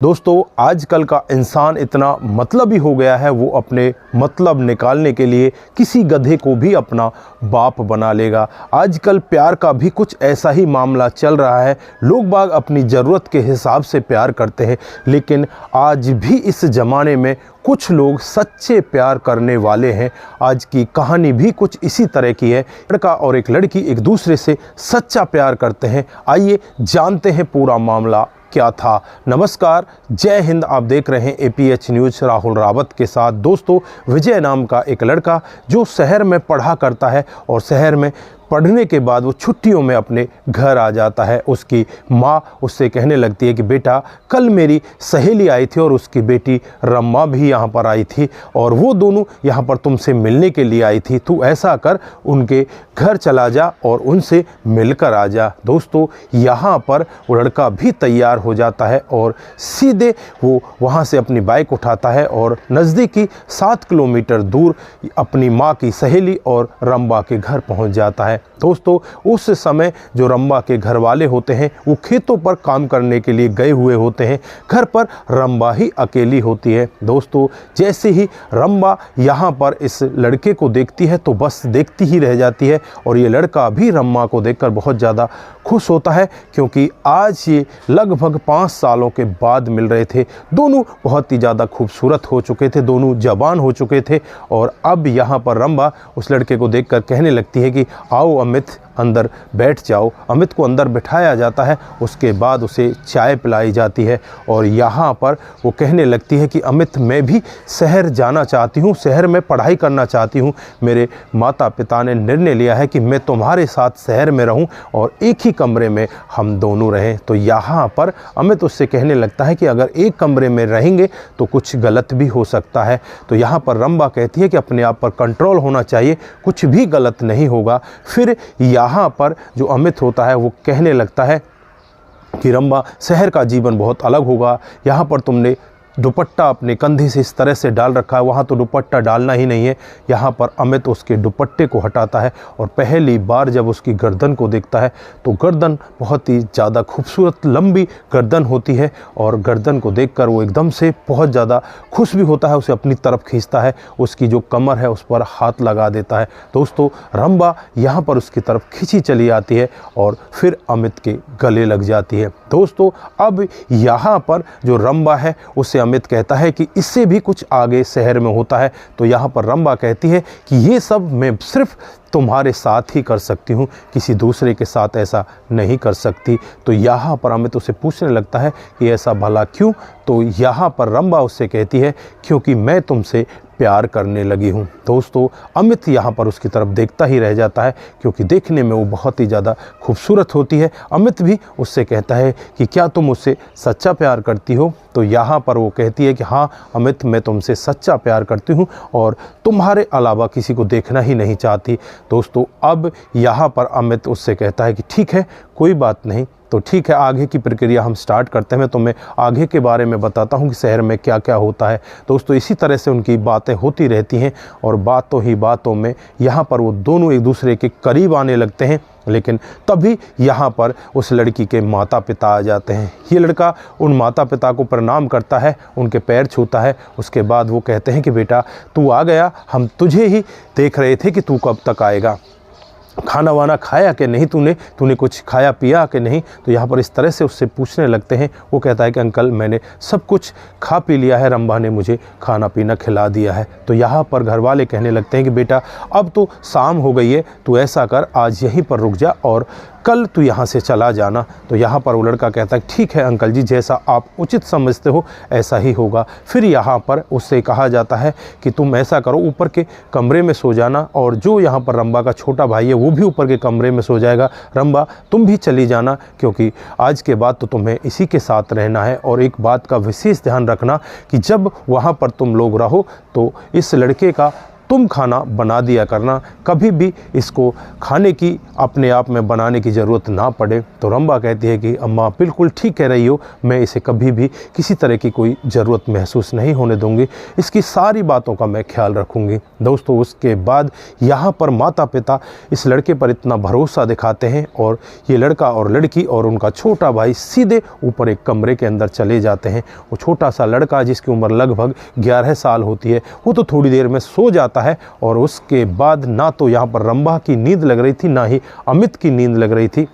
दोस्तों आजकल का इंसान इतना मतलबी हो गया है, वो अपने मतलब निकालने के लिए किसी गधे को भी अपना बाप बना लेगा। आजकल प्यार का भी कुछ ऐसा ही मामला चल रहा है। लोग बाग अपनी ज़रूरत के हिसाब से प्यार करते हैं, लेकिन आज भी इस ज़माने में कुछ लोग सच्चे प्यार करने वाले हैं। आज की कहानी भी कुछ इसी तरह की है। लड़का और एक लड़की एक दूसरे से सच्चा प्यार करते हैं। आइए जानते हैं पूरा मामला क्या था। नमस्कार, जय हिंद। आप देख रहे हैं APH न्यूज़ राहुल रावत के साथ। दोस्तों, विजय नाम का एक लड़का जो शहर में पढ़ा करता है और शहर में पढ़ने के बाद वो छुट्टियों में अपने घर आ जाता है। उसकी माँ उससे कहने लगती है कि बेटा, कल मेरी सहेली आई थी और उसकी बेटी रम्मा भी यहाँ पर आई थी और वो दोनों यहाँ पर तुमसे मिलने के लिए आई थी। तू ऐसा कर, उनके घर चला जा और उनसे मिलकर आ जा। दोस्तों, यहाँ पर वो लड़का भी तैयार हो जाता है और सीधे वो वहाँ से अपनी बाइक उठाता है और नज़दीकी 7 किलोमीटर दूर अपनी माँ की सहेली और रम्बा के घर पहुँच जाता है। दोस्तों, उस समय जो रम्बा के घर वाले होते हैं वो खेतों पर काम करने के लिए गए हुए होते हैं। घर पर रम्बा ही अकेली होती है। दोस्तों, जैसे ही रम्बा यहाँ पर इस लड़के को देखती है तो बस देखती ही रह जाती है और ये लड़का भी रम्बा को देखकर बहुत ज़्यादा खुश होता है, क्योंकि आज ये लगभग 5 सालों के बाद मिल रहे थे। दोनों बहुत ही ज़्यादा खूबसूरत हो चुके थे, दोनों जवान हो चुके थे और अब यहाँ पर रम्बा उस लड़के को देखकर कहने लगती है कि आओ अमित, अंदर बैठ जाओ। अमित को अंदर बिठाया जाता है, उसके बाद उसे चाय पिलाई जाती है और यहाँ पर वो कहने लगती है कि अमित, मैं भी शहर जाना चाहती हूँ, शहर में पढ़ाई करना चाहती हूँ। मेरे माता पिता ने निर्णय लिया है कि मैं तुम्हारे साथ शहर में रहूँ और एक ही कमरे में हम दोनों रहें। तो यहाँ पर अमित उससे कहने लगता है कि अगर एक कमरे में रहेंगे तो कुछ गलत भी हो सकता है। तो यहाँ पर रम्बा कहती है कि अपने आप पर कंट्रोल होना चाहिए, कुछ भी गलत नहीं होगा। फिर यहाँ पर जो अमित होता है वो कहने लगता है कि रम्बा, शहर का जीवन बहुत अलग होगा। यहाँ पर तुमने दुपट्टा अपने कंधे से इस तरह से डाल रखा है, वहाँ तो दुपट्टा डालना ही नहीं है। यहाँ पर अमित उसके दुपट्टे को हटाता है और पहली बार जब उसकी गर्दन को देखता है तो गर्दन बहुत ही ज़्यादा खूबसूरत लंबी गर्दन होती है और गर्दन को देखकर वो एकदम से बहुत ज़्यादा खुश भी होता है, उसे अपनी तरफ खींचता है, उसकी जो कमर है उस पर हाथ लगा देता है। दोस्तों, रम्बा यहाँ पर उसकी तरफ खींची चली आती है और फिर अमित के गले लग जाती है। दोस्तों, अब यहाँ पर जो रम्बा है उससे अमित कहता है कि इससे भी कुछ आगे शहर में होता है। तो यहाँ पर रम्बा कहती है कि ये सब मैं सिर्फ तुम्हारे साथ ही कर सकती हूँ, किसी दूसरे के साथ ऐसा नहीं कर सकती। तो यहाँ पर अमित उसे पूछने लगता है कि ऐसा भला क्यों? तो यहाँ पर रम्बा उससे कहती है, क्योंकि मैं तुमसे प्यार करने लगी हूँ। दोस्तों, अमित यहाँ पर उसकी तरफ देखता ही रह जाता है, क्योंकि देखने में वो बहुत ही ज़्यादा खूबसूरत होती है। अमित भी उससे कहता है कि क्या तुम उससे सच्चा प्यार करती हो? तो यहाँ पर वो कहती है कि हाँ अमित, मैं तुमसे सच्चा प्यार करती हूँ और तुम्हारे अलावा किसी को देखना ही नहीं चाहती। दोस्तों, अब यहाँ पर अमित उससे कहता है कि ठीक है, कोई बात नहीं, तो ठीक है, आगे की प्रक्रिया हम स्टार्ट करते हैं। तो मैं आगे के बारे में बताता हूँ कि शहर में क्या क्या होता है। दोस्तों, इसी तरह से उनकी बातें होती रहती हैं और बातों ही बातों में यहाँ पर वो दोनों एक दूसरे के करीब आने लगते हैं। लेकिन तभी यहाँ पर उस लड़की के माता पिता आ जाते हैं। ये लड़का उन माता पिता को प्रणाम करता है, उनके पैर छूता है। उसके बाद वो कहते हैं कि बेटा, तू आ गया, हम तुझे ही देख रहे थे कि तू कब तक आएगा। खाना वाना खाया कि नहीं, तूने कुछ खाया पिया कि नहीं? तो यहाँ पर इस तरह से उससे पूछने लगते हैं। वो कहता है कि अंकल, मैंने सब कुछ खा पी लिया है, रम्बा ने मुझे खाना पीना खिला दिया है। तो यहाँ पर घर वाले कहने लगते हैं कि बेटा, अब तो शाम हो गई है, तू ऐसा कर, आज यहीं पर रुक जा और कल तू यहाँ से चला जाना। तो यहाँ पर वो लड़का कहता है ठीक है अंकल जी, जैसा आप उचित समझते हो ऐसा ही होगा। फिर यहाँ पर उससे कहा जाता है कि तुम ऐसा करो, ऊपर के कमरे में सो जाना और जो यहाँ पर रम्बा का छोटा भाई है वो भी ऊपर के कमरे में सो जाएगा। रम्बा, तुम भी चली जाना, क्योंकि आज के बाद तो तुम्हें इसी के साथ रहना है। और एक बात का विशेष ध्यान रखना कि जब वहाँ पर तुम लोग रहो तो इस लड़के का तुम खाना बना दिया करना, कभी भी इसको खाने की अपने आप में बनाने की ज़रूरत ना पड़े। तो रंभा कहती है कि अम्मा बिल्कुल ठीक कह रही हो, मैं इसे कभी भी किसी तरह की कोई ज़रूरत महसूस नहीं होने दूंगी, इसकी सारी बातों का मैं ख्याल रखूंगी। दोस्तों उसके बाद यहाँ पर माता पिता इस लड़के पर इतना भरोसा दिखाते हैं और ये लड़का और लड़की और उनका छोटा भाई सीधे ऊपर एक कमरे के अंदर चले जाते हैं। वो छोटा सा लड़का जिसकी उम्र लगभग 11 साल होती है, वो तो थोड़ी देर में सो जाता है और उसके बाद ना तो यहाँ पर रंभा की नींद लग रही थी, ना ही अमित की नींद लग रही थी।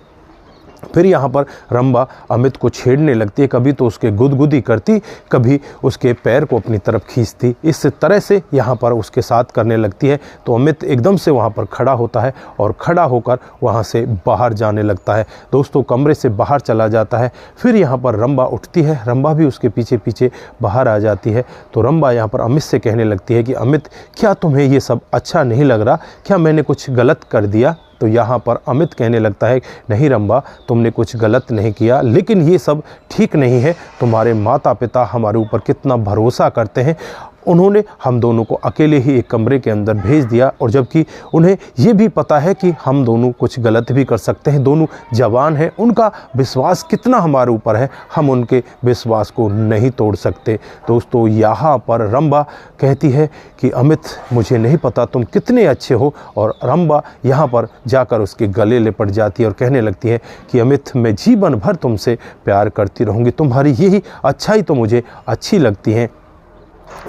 फिर यहाँ पर रंभा अमित को छेड़ने लगती है, कभी तो उसके गुदगुदी करती, कभी उसके पैर को अपनी तरफ खींचती, इस तरह से यहाँ पर उसके साथ करने लगती है। तो अमित एकदम से वहाँ पर खड़ा होता है और खड़ा होकर वहाँ से बाहर जाने लगता है। दोस्तों कमरे से बाहर चला जाता है। फिर यहाँ पर रंभा उठती है, रंभा भी उसके पीछे पीछे बाहर आ जाती है। तो रंभा यहाँ पर अमित से कहने लगती है कि अमित क्या तुम्हें ये सब अच्छा नहीं लग रहा, क्या मैंने कुछ गलत कर दिया? तो यहाँ पर अमित कहने लगता है नहीं रंभा, तुमने कुछ गलत नहीं किया, लेकिन ये सब ठीक नहीं है। तुम्हारे माता पिता हमारे ऊपर कितना भरोसा करते हैं, उन्होंने हम दोनों को अकेले ही एक कमरे के अंदर भेज दिया, और जबकि उन्हें ये भी पता है कि हम दोनों कुछ गलत भी कर सकते हैं, दोनों जवान हैं, उनका विश्वास कितना हमारे ऊपर है, हम उनके विश्वास को नहीं तोड़ सकते। दोस्तों यहाँ पर रंभा कहती है कि अमित मुझे नहीं पता तुम कितने अच्छे हो, और रंभा यहाँ पर जाकर उसके गले लिपट जाती है और कहने लगती है कि अमित मैं जीवन भर तुमसे प्यार करती रहूँगी, तुम्हारी यही अच्छाई तो मुझे अच्छी लगती है।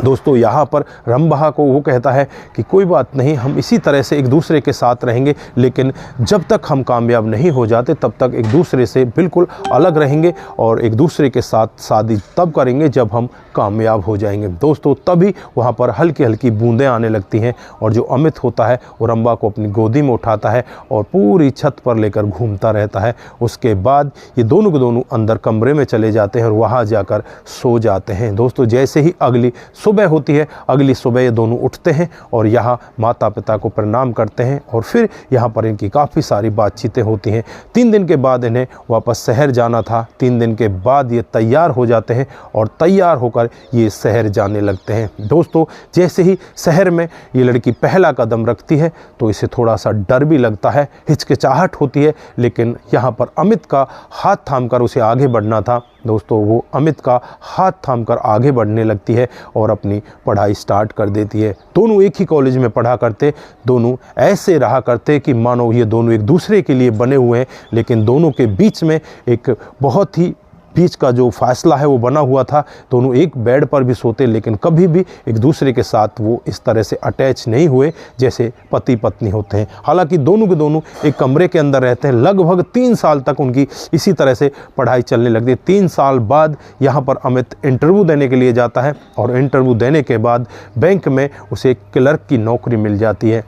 दोस्तों यहाँ पर रंभा को वो कहता है कि कोई बात नहीं, हम इसी तरह से एक दूसरे के साथ रहेंगे, लेकिन जब तक हम कामयाब नहीं हो जाते तब तक एक दूसरे से बिल्कुल अलग रहेंगे और एक दूसरे के साथ शादी तब करेंगे जब हम कामयाब हो जाएंगे। दोस्तों तभी वहाँ पर हल्की हल्की बूंदें आने लगती हैं और जो अमित होता है वो रंभा को अपनी गोदी में उठाता है और पूरी छत पर लेकर घूमता रहता है। उसके बाद ये दोनों के दोनों अंदर कमरे में चले जाते हैं और वहाँ जाकर सो जाते हैं। दोस्तों जैसे ही अगली सुबह होती है, अगली सुबह ये दोनों उठते हैं और यहाँ माता पिता को प्रणाम करते हैं और फिर यहाँ पर इनकी काफ़ी सारी बातचीतें होती हैं। 3 दिन के बाद इन्हें वापस शहर जाना था। 3 दिन के बाद ये तैयार हो जाते हैं और तैयार होकर ये शहर जाने लगते हैं। दोस्तों जैसे ही शहर में ये लड़की पहला कदम रखती है तो इसे थोड़ा सा डर भी लगता है, हिचकिचाहट होती है, लेकिन यहाँ पर अमित का हाथ थामकर उसे आगे बढ़ना था। दोस्तों वो अमित का हाथ थामकर आगे बढ़ने लगती है और अपनी पढ़ाई स्टार्ट कर देती है। दोनों एक ही कॉलेज में पढ़ा करते, दोनों ऐसे रहा करते कि मानो ये दोनों एक दूसरे के लिए बने हुए हैं, लेकिन दोनों के बीच में एक बहुत ही बीच का जो फासला है वो बना हुआ था। दोनों एक बेड पर भी सोते, लेकिन कभी भी एक दूसरे के साथ वो इस तरह से अटैच नहीं हुए जैसे पति पत्नी होते हैं। हालांकि दोनों के दोनों एक कमरे के अंदर रहते हैं। लगभग 3 साल तक उनकी इसी तरह से पढ़ाई चलने लगती है। 3 साल बाद यहाँ पर अमित इंटरव्यू देने के लिए जाता है और इंटरव्यू देने के बाद बैंक में उसे क्लर्क की नौकरी मिल जाती है।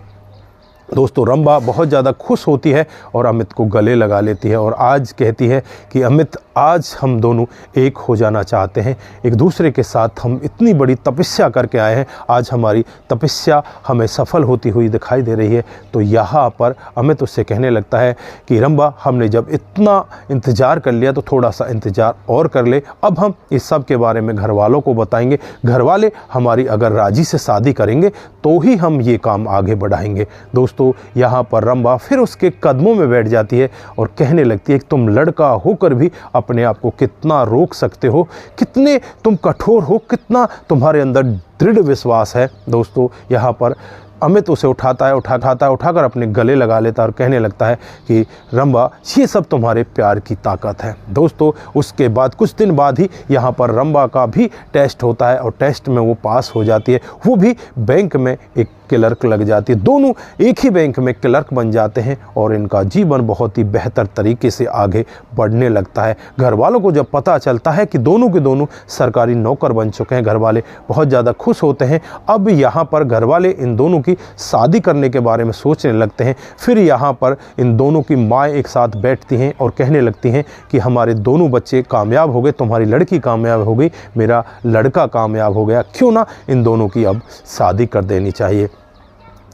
दोस्तों रंभा बहुत ज़्यादा खुश होती है और अमित को गले लगा लेती है और आज कहती है कि अमित आज हम दोनों एक हो जाना चाहते हैं, एक दूसरे के साथ हम इतनी बड़ी तपस्या करके आए हैं, आज हमारी तपस्या हमें सफल होती हुई दिखाई दे रही है। तो यहाँ पर अमित उससे कहने लगता है कि रंभा हमने जब इतना इंतज़ार कर लिया तो थोड़ा सा इंतज़ार और कर ले, अब हम इस सब के बारे में घर वालों को बताएंगे, घर वाले हमारी अगर राजी से शादी करेंगे तो ही हम ये काम आगे बढ़ाएंगे। दोस्तों यहाँ पर रंभा फिर उसके कदमों में बैठ जाती है और कहने लगती है कि तुम लड़का होकर भी अपने आप को कितना रोक सकते हो, कितने तुम कठोर हो, कितना तुम्हारे अंदर दृढ़ विश्वास है। दोस्तों यहाँ पर अमित उसे उठाकर अपने गले लगा लेता है और कहने लगता है कि रंभा ये सब तुम्हारे प्यार की ताकत है। दोस्तों उसके बाद कुछ दिन बाद ही यहाँ पर रंभा का भी टेस्ट होता है और टेस्ट में वो पास हो जाती है, वो भी बैंक में एक क्लर्क लग जाती है। दोनों एक ही बैंक में क्लर्क बन जाते हैं और इनका जीवन बहुत ही बेहतर तरीके से आगे बढ़ने लगता है। घर वालों को जब पता चलता है कि दोनों के दोनों सरकारी नौकर बन चुके हैं, घर वाले बहुत ज़्यादा खुश होते हैं। अब यहाँ पर घर वाले इन दोनों की शादी करने के बारे में सोचने लगते हैं। फिर यहाँ पर इन दोनों की माँ एक साथ बैठती हैं और कहने लगती हैं कि हमारे दोनों बच्चे कामयाब हो गए, तुम्हारी लड़की कामयाब हो गई, मेरा लड़का कामयाब हो गया, क्यों ना इन दोनों की अब शादी कर देनी चाहिए।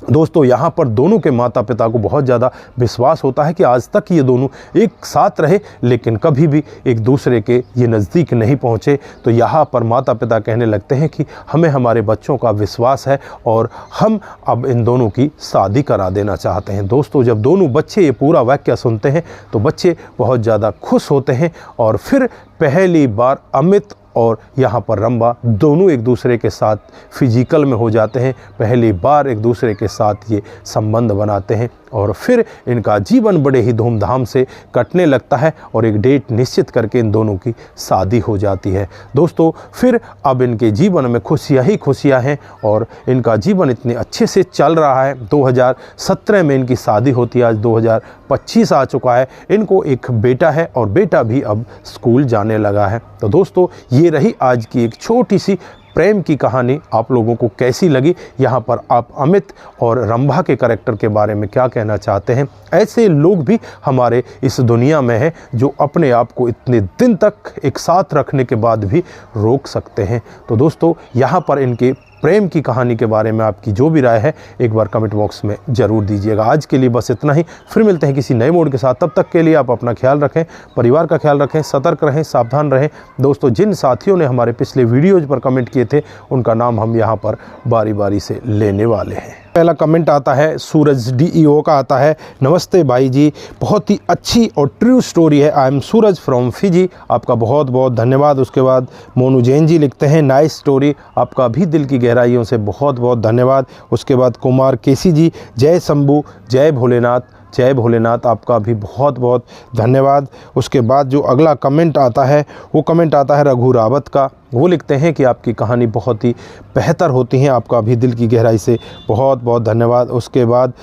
दोस्तों यहाँ पर दोनों के माता पिता को बहुत ज़्यादा विश्वास होता है कि आज तक ये दोनों एक साथ रहे, लेकिन कभी भी एक दूसरे के ये नज़दीक नहीं पहुँचे। तो यहाँ पर माता पिता कहने लगते हैं कि हमें हमारे बच्चों का विश्वास है और हम अब इन दोनों की शादी करा देना चाहते हैं। दोस्तों जब दोनों बच्चे ये पूरा वाक्य सुनते हैं तो बच्चे बहुत ज़्यादा खुश होते हैं और फिर पहली बार अमित और यहाँ पर रंभा दोनों एक दूसरे के साथ फिजिकल में हो जाते हैं। पहली बार एक दूसरे के साथ ये संबंध बनाते हैं और फिर इनका जीवन बड़े ही धूमधाम से कटने लगता है और एक डेट निश्चित करके इन दोनों की शादी हो जाती है। दोस्तों फिर अब इनके जीवन में खुशियाँ ही खुशियाँ हैं और इनका जीवन इतने अच्छे से चल रहा है। 2017 में इनकी शादी होती है, आज 2025 आ चुका है। इनको एक बेटा है और बेटा भी अब स्कूल जाने लगा है। तो दोस्तों ये रही आज की एक छोटी सी प्रेम की कहानी। आप लोगों को कैसी लगी? यहाँ पर आप अमित और रंभा के कैरेक्टर के बारे में क्या कहना चाहते हैं? ऐसे लोग भी हमारे इस दुनिया में हैं जो अपने आप को इतने दिन तक एक साथ रखने के बाद भी रोक सकते हैं। तो दोस्तों यहाँ पर इनके प्रेम की कहानी के बारे में आपकी जो भी राय है एक बार कमेंट बॉक्स में ज़रूर दीजिएगा। आज के लिए बस इतना ही, फिर मिलते हैं किसी नए मोड के साथ। तब तक के लिए आप अपना ख्याल रखें, परिवार का ख्याल रखें, सतर्क रहें, सावधान रहें। दोस्तों जिन साथियों ने हमारे पिछले वीडियोज़ पर कमेंट किए थे उनका नाम हम यहाँ पर बारी बारी से लेने वाले हैं। पहला कमेंट आता है सूरज DEO का आता है, नमस्ते भाई जी, बहुत ही अच्छी और ट्रू स्टोरी है। I am Suraj from Fiji, आपका बहुत बहुत धन्यवाद। उसके बाद मोनू जैन जी लिखते हैं नाइस स्टोरी, आपका भी दिल की गहराइयों से बहुत बहुत धन्यवाद। उसके बाद कुमार केसी जी, जय शंभू, जय भोलेनाथ, जय भोलेनाथ, आपका भी बहुत बहुत धन्यवाद। उसके बाद जो अगला कमेंट आता है वो कमेंट आता है रघु रावत का। वो लिखते हैं कि आपकी कहानी बहुत ही बेहतर होती है, आपका भी दिल की गहराई से बहुत बहुत धन्यवाद। उसके बाद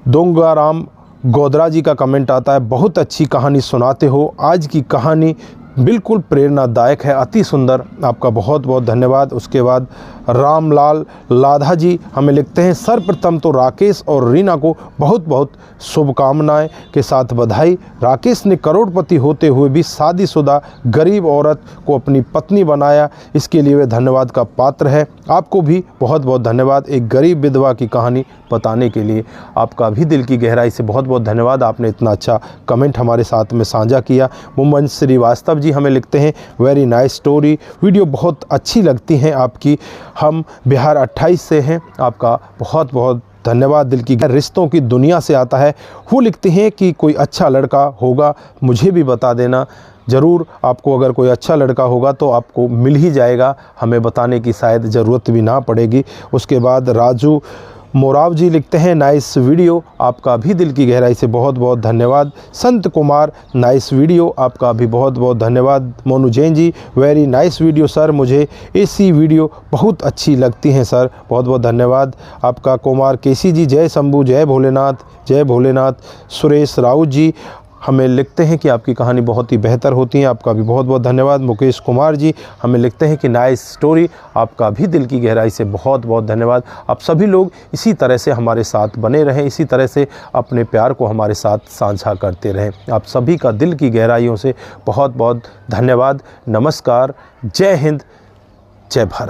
दोंगाराम गोदरा जी का कमेंट आता है, बहुत अच्छी कहानी सुनाते हो, आज की कहानी बिल्कुल प्रेरणादायक है, अति सुंदर, आपका बहुत बहुत धन्यवाद। उसके बाद रामलाल लाधा जी हमें लिखते हैं, सर्वप्रथम तो राकेश और रीना को बहुत बहुत शुभकामनाएं के साथ बधाई। राकेश ने करोड़पति होते हुए भी शादीशुदा गरीब औरत को अपनी पत्नी बनाया, इसके लिए वे धन्यवाद का पात्र है। आपको भी बहुत बहुत धन्यवाद एक गरीब विधवा की कहानी बताने के लिए। आपका भी दिल की गहराई से बहुत बहुत धन्यवाद, आपने इतना अच्छा कमेंट हमारे साथ में साझा किया। मुमन श्रीवास्तव जी हमें लिखते हैं, वेरी नाइस स्टोरी, वीडियो बहुत अच्छी लगती हैं आपकी, हम बिहार 28 से हैं, आपका बहुत बहुत धन्यवाद। दिल की रिश्तों की दुनिया से आता है। वो लिखते हैं कि कोई अच्छा लड़का होगा मुझे भी बता देना, ज़रूर आपको अगर कोई अच्छा लड़का होगा तो आपको मिल ही जाएगा, हमें बताने की शायद ज़रूरत भी ना पड़ेगी। उसके बाद राजू मोराव जी लिखते हैं, नाइस वीडियो, आपका भी दिल की गहराई से बहुत बहुत धन्यवाद। संत कुमार, नाइस वीडियो, आपका भी बहुत बहुत धन्यवाद। Monu Jain ji, very nice video sir, मुझे ऐसी वीडियो बहुत अच्छी लगती हैं सर, बहुत बहुत धन्यवाद आपका। कुमार केसी जी, जय शंभू, जय भोलेनाथ, जय भोलेनाथ। सुरेश राउत जी हमें लिखते हैं कि आपकी कहानी बहुत ही बेहतर होती है, आपका भी बहुत बहुत धन्यवाद। मुकेश कुमार जी हमें लिखते हैं कि नाइस स्टोरी, आपका भी दिल की गहराई से बहुत बहुत धन्यवाद। आप सभी लोग इसी तरह से हमारे साथ बने रहें, इसी तरह से अपने प्यार को हमारे साथ साझा करते रहें। आप सभी का दिल की गहराइयों से बहुत बहुत धन्यवाद। नमस्कार, जय हिंद, जय भारत।